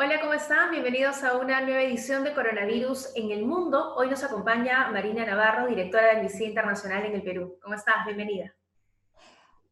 Hola, ¿cómo están? Bienvenidos a una nueva edición de Coronavirus en el Mundo. Hoy nos acompaña Marina Navarro, directora de Amnistía Internacional en el Perú. ¿Cómo estás? Bienvenida.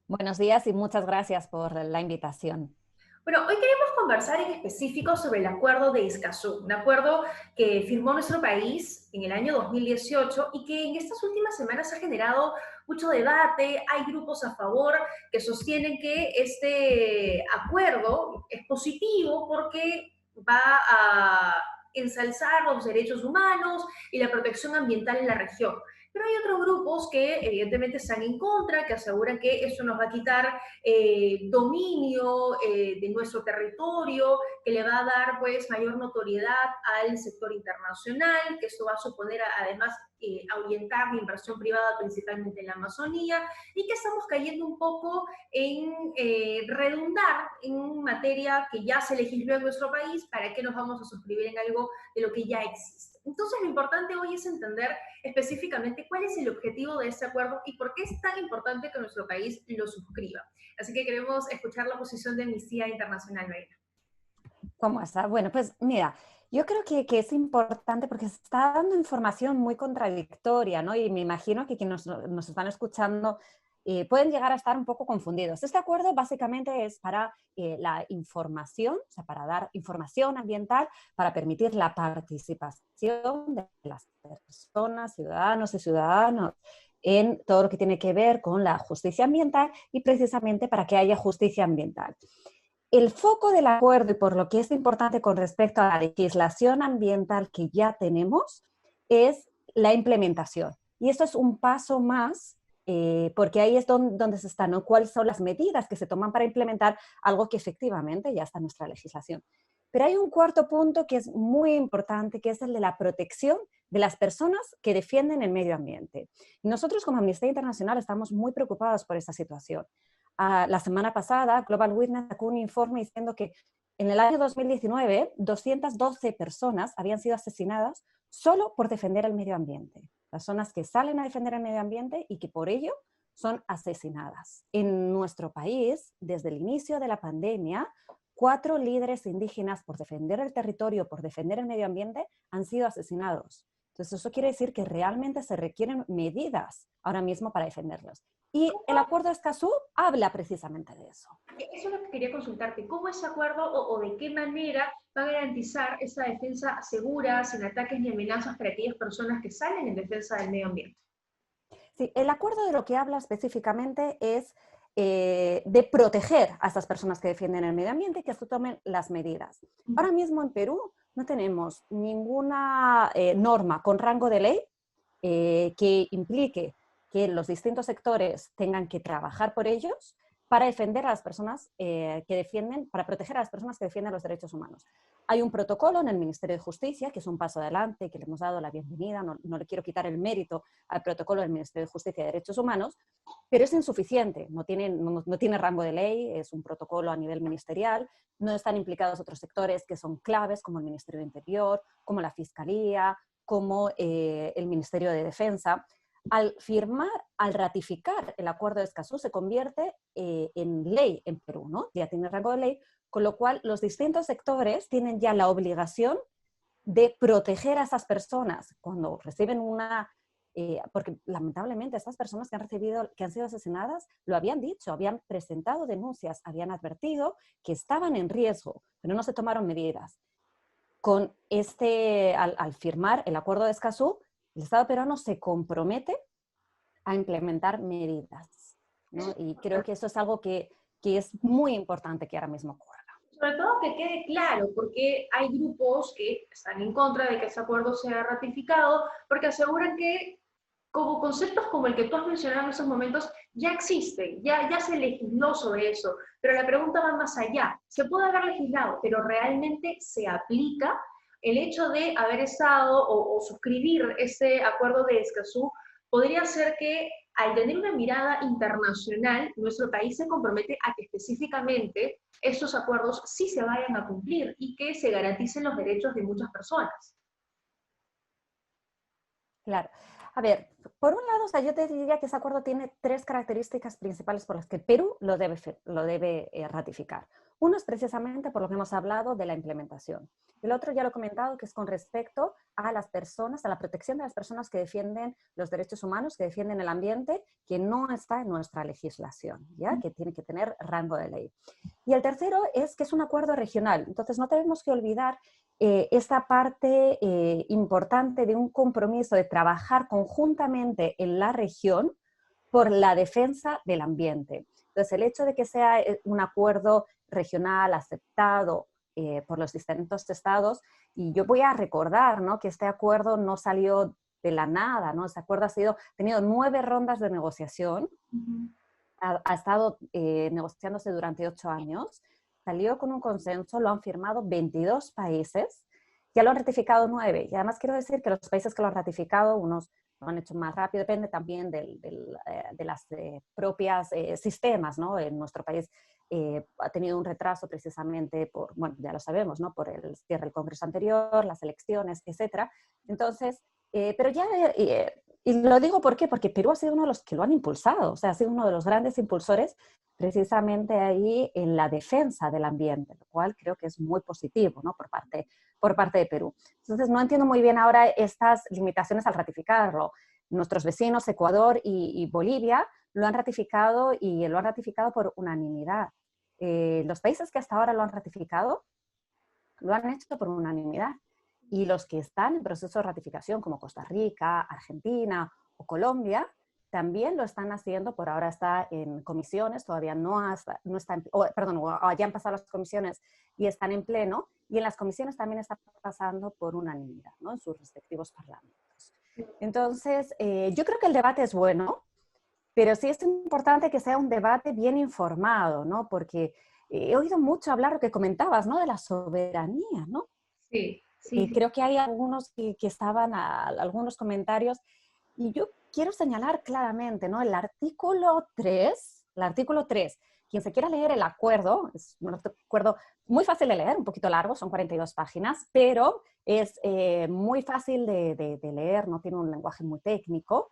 Buenos días y muchas gracias por la invitación. Bueno, hoy queremos conversar en específico sobre el acuerdo de Escazú, un acuerdo que firmó nuestro país en el año 2018 y que en estas últimas semanas ha generado mucho debate. Hay grupos a favor que sostienen que este acuerdo es positivo porque va a ensalzar los derechos humanos y la protección ambiental en la región. Pero hay otros grupos que evidentemente están en contra, que aseguran que eso nos va a quitar dominio de nuestro territorio, que le va a dar pues mayor notoriedad al sector internacional, que esto va a suponer además ahuyentar la inversión privada principalmente en la Amazonía y que estamos cayendo un poco en redundar en materia que ya se legisló en nuestro país. ¿Para qué nos vamos a suscribir en algo de lo que ya existe? Entonces lo importante hoy es entender específicamente cuál es el objetivo de este acuerdo y por qué es tan importante que nuestro país lo suscriba. Así que queremos escuchar la posición de Amnistía Internacional, María. ¿Cómo está? Bueno, pues mira, yo creo que es importante porque se está dando información muy contradictoria, ¿no? Y me imagino que quienes nos están escuchando pueden llegar a estar un poco confundidos. Este acuerdo básicamente es para la información, o sea, para dar información ambiental, para permitir la participación de las personas, ciudadanos y ciudadanos en todo lo que tiene que ver con la justicia ambiental y precisamente para que haya justicia ambiental. El foco del acuerdo y por lo que es importante con respecto a la legislación ambiental que ya tenemos es la implementación. Y esto es un paso más porque ahí es donde se está, ¿no? ¿Cuáles son las medidas que se toman para implementar algo que efectivamente ya está en nuestra legislación? Pero hay un cuarto punto que es muy importante, que es el de la protección de las personas que defienden el medio ambiente. Y nosotros como Amnistía Internacional estamos muy preocupados por esta situación. La semana pasada, Global Witness sacó un informe diciendo que en el año 2019, 212 personas habían sido asesinadas solo por defender el medio ambiente. Personas que salen a defender el medio ambiente y que por ello son asesinadas. En nuestro país, desde el inicio de la pandemia, 4 líderes indígenas por defender el territorio, por defender el medio ambiente, han sido asesinados. Entonces, eso quiere decir que realmente se requieren medidas ahora mismo para defenderlos. Y el acuerdo de Escazú habla precisamente de eso. Eso es lo que quería consultarte. ¿Cómo ese acuerdo o de qué manera va a garantizar esa defensa segura, sin ataques ni amenazas para aquellas personas que salen en defensa del medio ambiente? Sí, el acuerdo de lo que habla específicamente es de proteger a estas personas que defienden el medio ambiente y que se tomen las medidas. Ahora mismo en Perú no tenemos ninguna norma con rango de ley que implique que los distintos sectores tengan que trabajar por ellos para defender a las personas que defienden, para proteger a las personas que defienden los derechos humanos. Hay un protocolo en el Ministerio de Justicia, que es un paso adelante, que le hemos dado la bienvenida, no le quiero quitar el mérito al protocolo del Ministerio de Justicia y Derechos Humanos, pero es insuficiente, no tiene rango de ley, es un protocolo a nivel ministerial, no están implicados otros sectores que son claves, como el Ministerio de Interior, como la Fiscalía, como el Ministerio de Defensa. Al ratificar el acuerdo de Escazú, se convierte en ley en Perú, ¿no? Ya tiene rango de ley, con lo cual los distintos sectores tienen ya la obligación de proteger a esas personas cuando reciben porque lamentablemente estas personas que han sido asesinadas lo habían dicho, habían presentado denuncias, habían advertido que estaban en riesgo, pero no se tomaron medidas. Al firmar el acuerdo de Escazú, el Estado peruano se compromete a implementar medidas, ¿no? Y creo que eso es algo que es muy importante que ahora mismo ocurra. Sobre todo que quede claro, porque hay grupos que están en contra de que ese acuerdo sea ratificado, porque aseguran que como conceptos como el que tú has mencionado en esos momentos ya existen, ya se legisló sobre eso, pero la pregunta va más allá. Se puede haber legislado, pero ¿realmente se aplica? El hecho de haber estado o suscribir ese acuerdo de Escazú podría ser que al tener una mirada internacional, nuestro país se compromete a que específicamente estos acuerdos sí se vayan a cumplir y que se garanticen los derechos de muchas personas. Claro. A ver, por un lado, o sea, yo te diría que ese acuerdo tiene 3 características principales por las que Perú lo debe ratificar. Uno es precisamente por lo que hemos hablado de la implementación. El otro ya lo he comentado, que es con respecto a las personas, a la protección de las personas que defienden los derechos humanos, que defienden el ambiente, que no está en nuestra legislación, ¿ya? Que tiene que tener rango de ley. Y el tercero es que es un acuerdo regional. Entonces, no tenemos que olvidar esta parte importante de un compromiso de trabajar conjuntamente en la región por la defensa del ambiente. Entonces, el hecho de que sea un acuerdo regional aceptado por los distintos estados, y yo voy a recordar, ¿no?, que este acuerdo no salió de la nada, ¿no? Este acuerdo ha tenido 9 rondas de negociación, ha estado negociándose durante 8 años, salió con un consenso, lo han firmado 22 países, ya lo han ratificado 9. Y además quiero decir que los países que lo han ratificado, unos lo han hecho más rápido, depende también de las propias sistemas, ¿no? En nuestro país ha tenido un retraso precisamente por, bueno, ya lo sabemos, ¿no? Por el cierre del Congreso anterior, las elecciones, etcétera. Entonces, pero ya, y lo digo ¿por qué? Porque Perú ha sido uno de los que lo han impulsado, o sea, ha sido uno de los grandes impulsores precisamente ahí en la defensa del ambiente, lo cual creo que es muy positivo, ¿no? Por parte de Perú. Entonces, no entiendo muy bien ahora estas limitaciones al ratificarlo. Nuestros vecinos, Ecuador y Bolivia, lo han ratificado y lo han ratificado por unanimidad. Los países que hasta ahora lo han ratificado, lo han hecho por unanimidad. Y los que están en proceso de ratificación, como Costa Rica, Argentina o Colombia, también lo están haciendo, por ahora está en comisiones, todavía no está, perdón, ya han pasado las comisiones y están en pleno, y en las comisiones también está pasando por unanimidad, ¿no? En sus respectivos parlamentos. Entonces, yo creo que el debate es bueno, pero sí es importante que sea un debate bien informado, ¿no? Porque he oído mucho hablar lo que comentabas, ¿no? De la soberanía, ¿no? Sí, sí, Y sí. creo que hay algunos que estaban algunos comentarios, y yo quiero señalar claramente, ¿no? El artículo 3, quien se quiera leer el acuerdo, es un acuerdo muy fácil de leer, un poquito largo, son 42 páginas, pero es muy fácil de leer, no tiene un lenguaje muy técnico.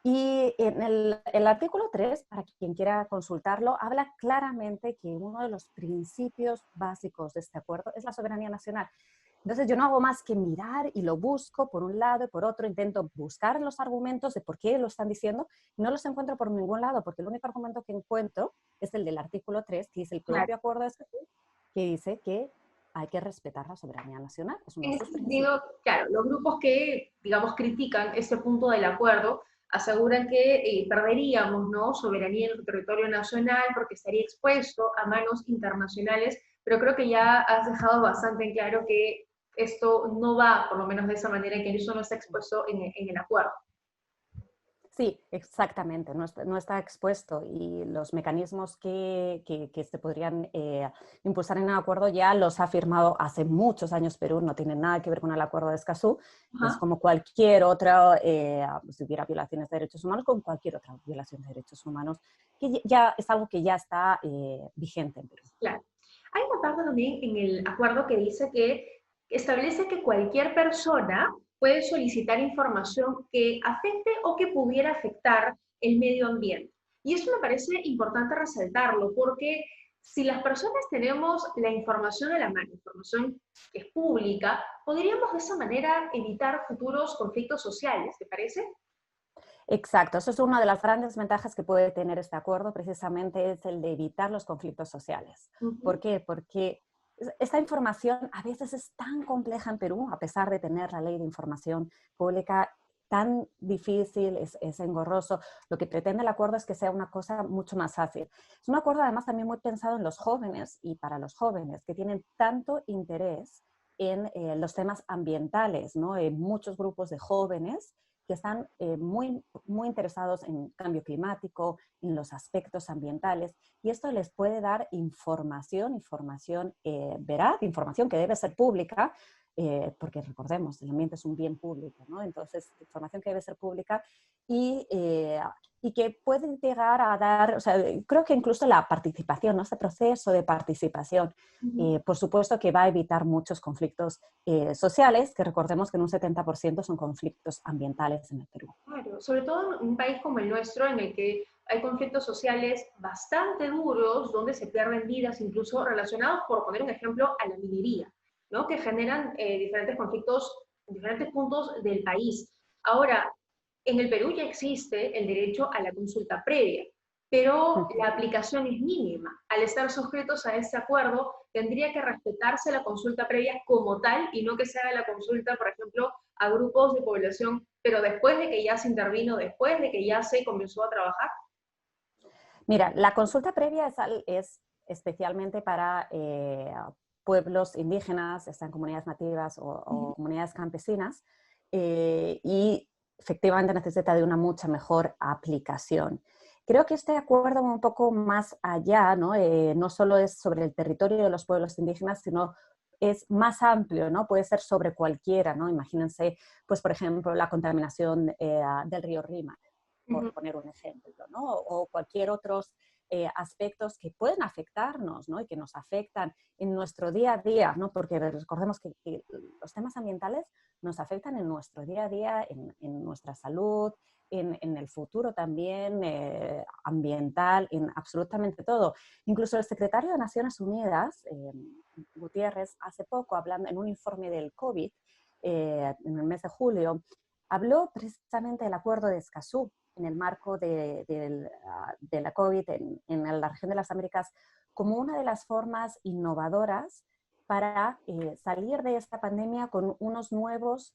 Y en el artículo 3, para quien quiera consultarlo, habla claramente que uno de los principios básicos de este acuerdo es la soberanía nacional. Entonces yo no hago más que mirar y lo busco por un lado y por otro, intento buscar los argumentos de por qué lo están diciendo, y no los encuentro por ningún lado, porque el único argumento que encuentro es el del artículo 3, que dice el Claro. propio acuerdo de Escazú, que dice que hay que respetar la soberanía nacional, es uno En de ese sus principios. sentido, claro, los grupos que, digamos, critican ese punto del acuerdo aseguran que perderíamos, ¿no?, soberanía en el territorio nacional porque estaría expuesto a manos internacionales, pero creo que ya has dejado bastante en claro que esto no va, por lo menos de esa manera, que eso no está expuesto en el acuerdo. Sí, exactamente, no está expuesto, y los mecanismos que se podrían impulsar en el acuerdo ya los ha firmado hace muchos años Perú, no tiene nada que ver con el acuerdo de Escazú, es Ajá. como cualquier otra, si hubiera violaciones de derechos humanos, con cualquier otra violación de derechos humanos, que ya es algo que ya está vigente en Perú. Claro. Hay una parte también en el acuerdo que dice que establece que cualquier persona puede solicitar información que afecte o que pudiera afectar el medio ambiente. Y eso me parece importante resaltarlo, porque si las personas tenemos la información a la mano, información que es pública, podríamos de esa manera evitar futuros conflictos sociales, ¿te parece? Exacto, eso es una de las grandes ventajas que puede tener este acuerdo, precisamente es el de evitar los conflictos sociales. ¿Por Ujú. qué? Porque esta información a veces es tan compleja en Perú, a pesar de tener la ley de información pública tan difícil, es engorroso. Lo que pretende el acuerdo es que sea una cosa mucho más fácil. Es un acuerdo además también muy pensado en los jóvenes y para los jóvenes que tienen tanto interés en los temas ambientales, ¿no? En muchos grupos de jóvenes que están muy interesados en cambio climático, en los aspectos ambientales, y esto les puede dar información veraz, información que debe ser pública, porque recordemos, el ambiente es un bien público, ¿no? Entonces, información que debe ser pública y que puede llegar a dar, o sea, creo que incluso la participación, ¿no? Este proceso de participación, Ujú. por supuesto que va a evitar muchos conflictos sociales, que recordemos que en un 70% son conflictos ambientales en el Perú. Claro, sobre todo en un país como el nuestro, en el que hay conflictos sociales bastante duros, donde se pierden vidas, incluso relacionados, por poner un ejemplo, a la minería, ¿no? Que generan diferentes conflictos en diferentes puntos del país. Ahora, en el Perú ya existe el derecho a la consulta previa, pero la aplicación es mínima. Al estar sujetos a este acuerdo, tendría que respetarse la consulta previa como tal y no que se haga la consulta, por ejemplo, a grupos de población, pero después de que ya se intervino, después de que ya se comenzó a trabajar. Mira, la consulta previa es especialmente para pueblos indígenas, están comunidades nativas o comunidades campesinas, y efectivamente necesita de una mucha mejor aplicación. Creo que este acuerdo va un poco más allá, ¿no? No solo es sobre el territorio de los pueblos indígenas, sino es más amplio, ¿no? Puede ser sobre cualquiera, ¿no? Imagínense, pues, por ejemplo, la contaminación del río Rímac, por Ujú. poner un ejemplo, ¿no? O cualquier otros aspectos que pueden afectarnos, ¿no? Y que nos afectan en nuestro día a día, ¿no? Porque recordemos que los temas ambientales nos afectan en nuestro día a día, en nuestra salud, en el futuro también ambiental, en absolutamente todo. Incluso el secretario de Naciones Unidas, Gutiérrez, hace poco, hablando en un informe del COVID, en el mes de julio, habló precisamente del acuerdo de Escazú en el marco de la COVID en la región de las Américas como una de las formas innovadoras para salir de esta pandemia con unos nuevos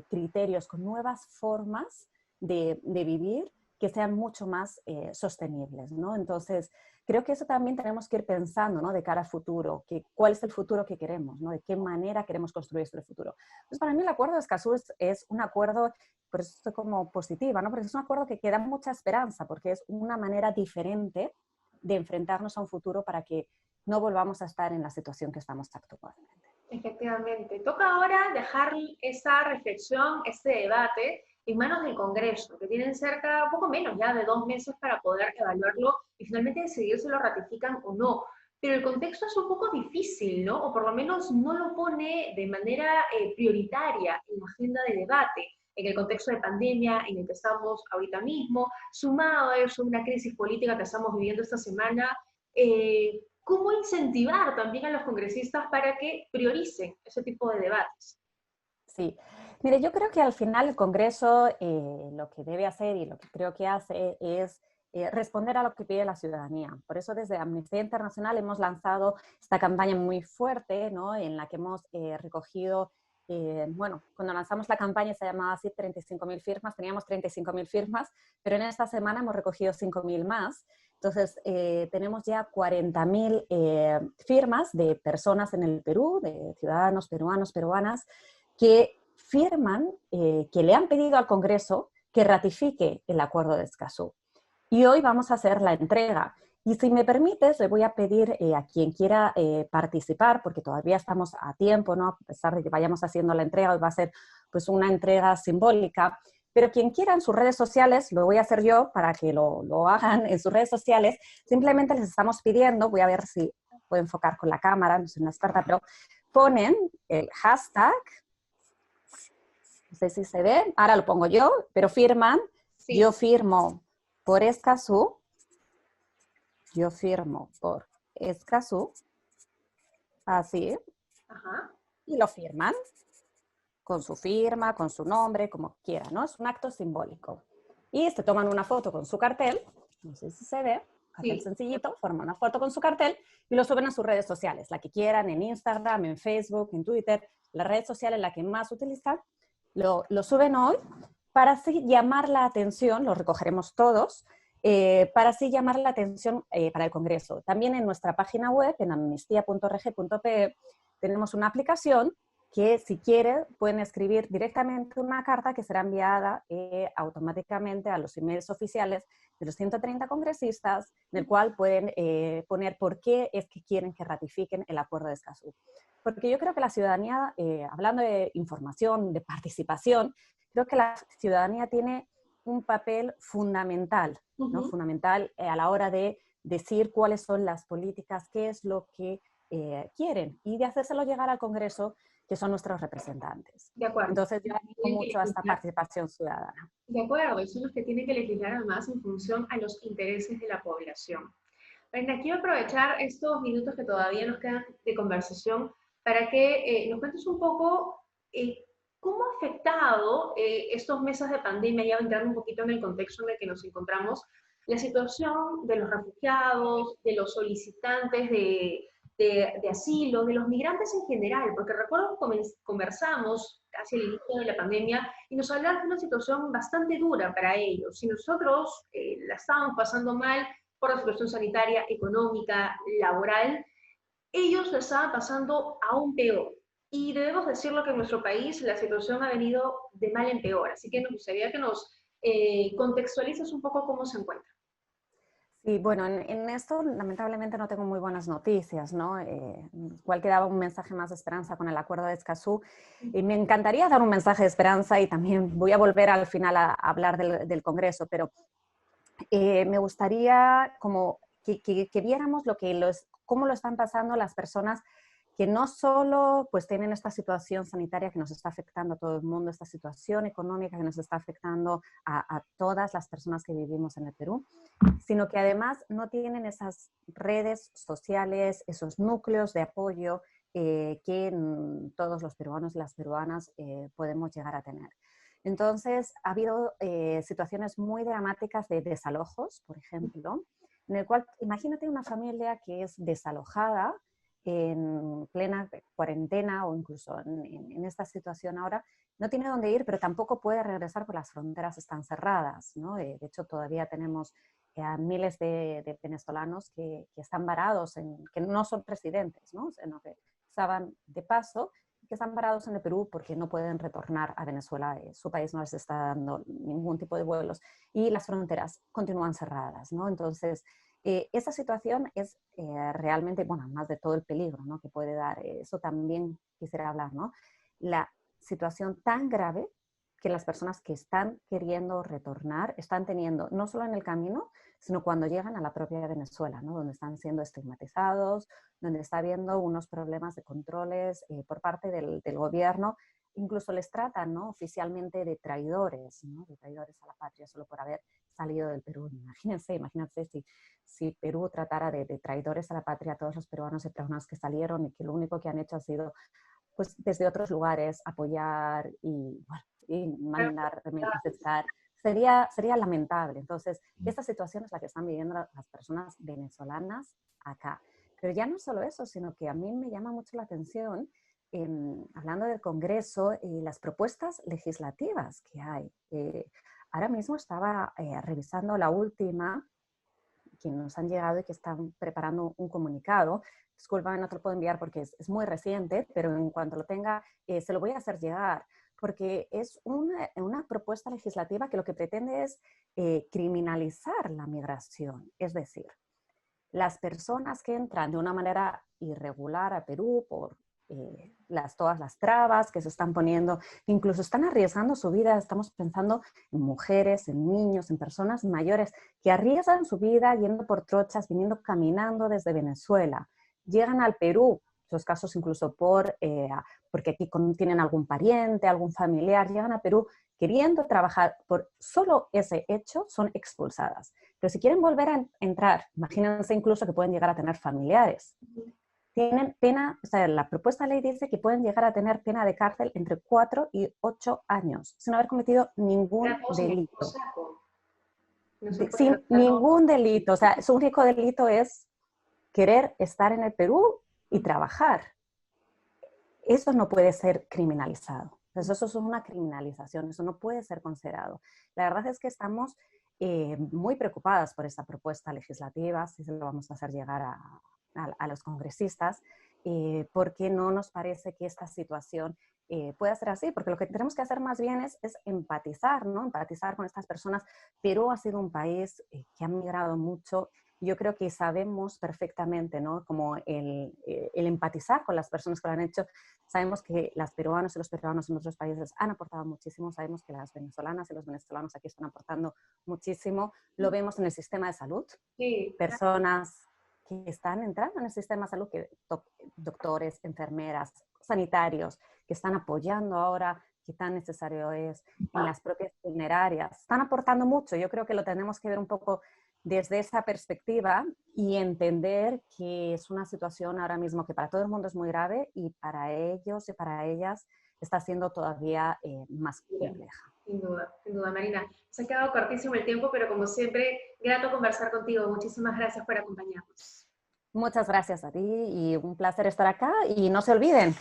criterios, con nuevas formas de vivir que sean mucho más sostenibles, ¿no? Entonces, creo que eso también tenemos que ir pensando, ¿no? De cara al futuro, cuál es el futuro que queremos, ¿no? De qué manera queremos construir este futuro. Entonces, para mí el acuerdo de Escazú es un acuerdo, por eso estoy como positiva, ¿no? Porque es un acuerdo que da mucha esperanza, porque es una manera diferente de enfrentarnos a un futuro para que no volvamos a estar en la situación que estamos actualmente. Efectivamente. Toca ahora dejar esa reflexión, este debate en manos del Congreso, que tienen cerca, poco menos ya de 2 meses para poder evaluarlo y finalmente decidir si lo ratifican o no. Pero el contexto es un poco difícil, ¿no? O por lo menos no lo pone de manera prioritaria en la agenda de debate, en el contexto de pandemia en el que estamos ahorita mismo, sumado a eso una crisis política que estamos viviendo esta semana. ¿Cómo incentivar también a los congresistas para que prioricen ese tipo de debates? Sí, mire, yo creo que al final el Congreso lo que debe hacer y lo que creo que hace es responder a lo que pide la ciudadanía. Por eso desde Amnistía Internacional hemos lanzado esta campaña muy fuerte, ¿no? En la que hemos recogido, bueno, cuando lanzamos la campaña se llamaba así 35.000 firmas, teníamos 35.000 firmas, pero en esta semana hemos recogido 5.000 más. Entonces, tenemos ya 40.000 firmas de personas en el Perú, de ciudadanos peruanos, peruanas, que firman, que le han pedido al Congreso que ratifique el acuerdo de Escazú. Y hoy vamos a hacer la entrega. Y si me permites, le voy a pedir a quien quiera participar, porque todavía estamos a tiempo, ¿no? A pesar de que vayamos haciendo la entrega, hoy va a ser pues una entrega simbólica, pero quien quiera en sus redes sociales, lo voy a hacer yo para que lo hagan en sus redes sociales, simplemente les estamos pidiendo, voy a ver si puedo enfocar con la cámara, no soy una experta, pero ponen el hashtag, no sé si se ve, ahora lo pongo yo, pero firman, yo Sí, firmo por Escazú, yo firmo por Escazú, así, ajá, y lo firman con su firma, con su nombre, como quieran, ¿no? Es un acto simbólico. Y se toman una foto con su cartel, no sé si se ve, cartel sí. sencillito, forman una foto con su cartel y lo suben a sus redes sociales, la que quieran, en Instagram, en Facebook, en Twitter, la red social en la que más utilizan, lo suben hoy para así llamar la atención, lo recogeremos todos, para así llamar la atención para el Congreso. También en nuestra página web, en amnistía.rg.pe, tenemos una aplicación que si quieren pueden escribir directamente una carta que será enviada automáticamente a los emails oficiales de los 130 congresistas, en el cual pueden poner por qué es que quieren que ratifiquen el acuerdo de Escazú. porque yo creo que la ciudadanía, hablando de información, de participación, creo que la ciudadanía tiene un papel fundamental, ¿no? Fundamental a la hora de decir cuáles son las políticas, qué es lo que quieren y de hacérselo llegar al Congreso, que son nuestros representantes. De acuerdo. Entonces yo animo mucho a esta participación ciudadana. De acuerdo, y son los que tienen que legislar además en función a los intereses de la población. Brenda, quiero aprovechar estos minutos que todavía nos quedan de conversación para que nos cuentes un poco cómo ha afectado estos meses de pandemia, ya entrando un poquito en el contexto en el que nos encontramos, la situación de los refugiados, de los solicitantes de asilo, de los migrantes en general, porque recuerdo que conversamos casi al inicio de la pandemia y nos hablaron de una situación bastante dura para ellos. Si nosotros la estábamos pasando mal por la situación sanitaria, económica, laboral, ellos lo estaban pasando aún peor. Y debemos decirlo que en nuestro país la situación ha venido de mal en peor. Así que nos gustaría que nos contextualices un poco cómo se encuentra. Sí, bueno, en esto lamentablemente no tengo muy buenas noticias, ¿no? Igual quedaba un mensaje más de esperanza con el acuerdo de Escazú. Y me encantaría dar un mensaje de esperanza y también voy a volver al final a hablar del Congreso, pero me gustaría como que viéramos cómo lo están pasando las personas que no solo pues tienen esta situación sanitaria que nos está afectando a todo el mundo, esta situación económica que nos está afectando a todas las personas que vivimos en el Perú, sino que además no tienen esas redes sociales, esos núcleos de apoyo que todos los peruanos y las peruanas podemos llegar a tener. Entonces, ha habido situaciones muy dramáticas de desalojos, por ejemplo, en el cual, imagínate una familia que es desalojada en plena cuarentena o incluso en esta situación ahora, no tiene dónde ir, pero tampoco puede regresar porque las fronteras están cerradas, ¿no? De hecho, todavía tenemos a miles de venezolanos que están varados, que no son residentes, ¿no? Sino que estaban de paso y que están varados en el Perú porque no pueden retornar a Venezuela. Su país no les está dando ningún tipo de vuelos y las fronteras continúan cerradas, ¿no? Entonces, esa situación es realmente, bueno, más de todo el peligro, ¿no? Que puede dar. Eso también quisiera hablar, ¿no? La situación tan grave que las personas que están queriendo retornar están teniendo, no solo en el camino, sino cuando llegan a la propia Venezuela, ¿no? Donde están siendo estigmatizados, donde está habiendo unos problemas de controles por parte del gobierno, incluso les tratan, ¿no? Oficialmente de traidores, ¿no? De traidores a la patria solo por haber salido del Perú. Imagínense si Perú tratara de traidores a la patria a todos los peruanos y peruanas que salieron y que lo único que han hecho ha sido, pues, desde otros lugares apoyar y, bueno, y mandar remesas, estar. Sería lamentable. Entonces, esta situación es la que están viviendo las personas venezolanas acá. Pero ya no solo eso, sino que a mí me llama mucho la atención, hablando del Congreso, las propuestas legislativas que hay. Ahora mismo estaba revisando la última que nos han llegado y que están preparando un comunicado. Disculpa, no te lo puedo enviar porque es muy reciente, pero en cuanto lo tenga, se lo voy a hacer llegar, porque es una propuesta legislativa que lo que pretende es criminalizar la migración. Es decir, las personas que entran de una manera irregular a Perú por todas las trabas que se están poniendo, incluso están arriesgando su vida. Estamos pensando en mujeres, en niños, en personas mayores que arriesgan su vida yendo por trochas, viniendo caminando desde Venezuela. Llegan al Perú, esos casos incluso porque aquí tienen algún pariente, algún familiar, llegan a Perú queriendo trabajar. Por solo ese hecho son expulsadas. Pero si quieren volver a entrar, imagínense incluso que pueden llegar a tener familiares. Tienen pena, o sea, la propuesta de ley dice que pueden llegar a tener pena de cárcel entre 4 y 8 años, sin haber cometido ningún delito. Sin ningún delito. O sea, su único delito es querer estar en el Perú y trabajar. Eso no puede ser criminalizado. Entonces, eso es una criminalización, eso no puede ser considerado. La verdad es que estamos muy preocupadas por esta propuesta legislativa, si se lo vamos a hacer llegar a los congresistas, porque no nos parece que esta situación pueda ser así, porque lo que tenemos que hacer más bien es empatizar, ¿no? Empatizar con estas personas. Perú ha sido un país que ha migrado mucho yo creo que sabemos perfectamente, ¿no? Como el empatizar con las personas que lo han hecho. Sabemos que las peruanas y los peruanos en otros países han aportado muchísimo. Sabemos que las venezolanas y los venezolanos aquí están aportando muchísimo. Lo vemos en el sistema de salud. Sí, Personas que están entrando en el sistema de salud, que doctores, enfermeras, sanitarios, que están apoyando ahora, qué tan necesario es en las propias funerarias. Están aportando mucho. Yo creo que lo tenemos que ver un poco desde esa perspectiva y entender que es una situación ahora mismo que para todo el mundo es muy grave y para ellos y para ellas está siendo todavía más compleja. sin duda, Marina. Se ha quedado cortísimo el tiempo, pero como siempre, grato conversar contigo. Muchísimas gracias por acompañarnos. Muchas gracias a ti y un placer estar acá. Y no se olviden,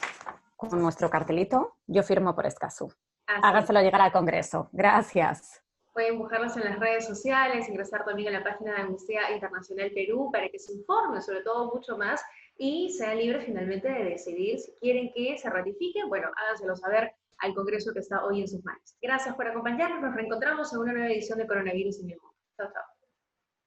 con nuestro cartelito, yo firmo por Escazú. Así. Háganselo llegar al Congreso. Gracias. Pueden buscarlos en las redes sociales, ingresar también a la página de Amnistía Internacional Perú para que se informen sobre todo mucho más y sean libres finalmente de decidir si quieren que se ratifique. Bueno, háganselo saber al Congreso que está hoy en sus manos. Gracias por acompañarnos. Nos reencontramos en una nueva edición de Coronavirus en el Mundo. Chao, chao.